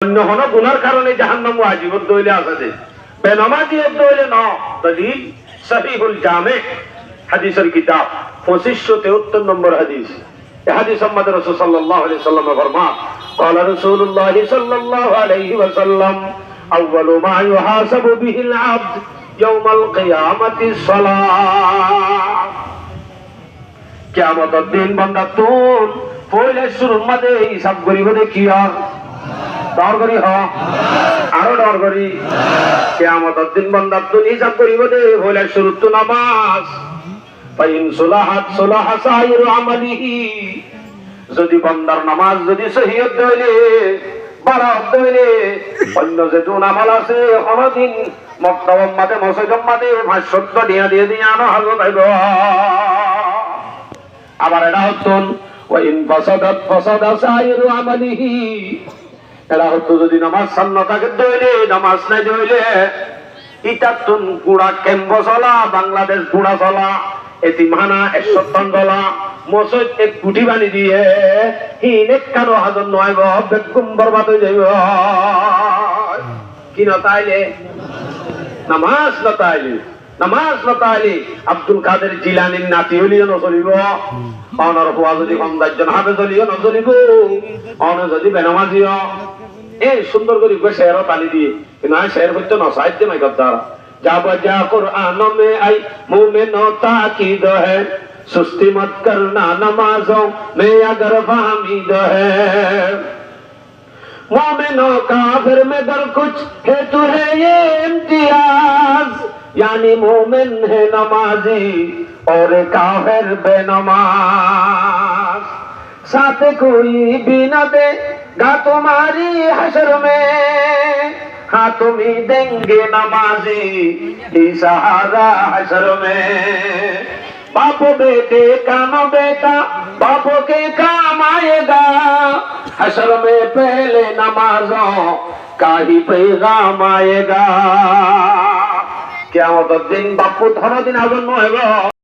অন্য হন গুনার কারণে জাহান্নাম ওয়াজিব দইলে আছে বেনামাজি দইলে ন দলিল সহিহুল জামে হাদিসের কিতাব 2573 নম্বর হাদিস এই হাদিস সম্বন্ধে রাসূল সাল্লাল্লাহু আলাইহি ওয়াসাল্লাম ফরমান قال رسول الله صلى الله عليه وسلم اول ما يحاسب به العبد يوم القيامه الصلاه কিয়ামতের দিন বান্দা তুন পয়লা শুরুর মধ্যে হিসাব করিব দে কি আর ডর করি হ আরো ডর করি কিয়ামতের দিন বান্দা তুন হিসাব করিব দে পয়লা শুরুর তো নামাজ ফাইন সুলাহাত সুলাহা সাইরু আমালিহি যদি বান্দার নামাজ যদি সহিয়ত হইলে বারাত হইলে অন্য যে দুন আমল আছে কোনদিন মক্তবম মাতে মসজিদম মাতে ভাষ্যত্ব দিয়ে আনো হযরত আইব আবার এটা হতন ওয়াইন ফাসাদাত ফাসাদা সাইরু আমালিহি এটা হতো যদি নামাজ সান্ন থাকে দইলে নামাজ নাই দইলে ইতাতুন পুরা কেম্ব চলা বাংলাদেশ পুরা চলা এতিমানা 100 ডলা মসজিদ এক কুটি বানি দিয়ে হিনে কানো হাজার নয় গো বেকুম বরবাদ হয়ে যাইব কি না তাইলে নামাজ না তাইলে আব্দুল কাদের জিলানির নাতি হলিও নচলিব অনর হওয়া যদি সৌন্দর্য হাতে চলিও নচলিব অন যদি বেনামাজিও এই সুন্দর করে শেয়ারও তালি দিয়ে কিন্তু আমি শেয়ার করতে নসাহিত্য নাই দ্বারা जब जा कुरान में आई मोमिनो ताकीद है सुस्ती मत करना नमाजों में अगर फामीद है मोमिनो काफिर में अगर कुछ है तो है ये इम्तियाज यानी मोमिन है नमाजी और काफिर बेनमाज साथ कोई भी न देगा तुम्हारी हशर में हाँ तुम ही देंगे नमाजी सहारा हशर में बापो बेटे का न बेटा बापो के काम आएगा हशर में पहले नमाजों का ही पैगाम आएगा क्या दिन बापू थोड़ा दिन आजन्म है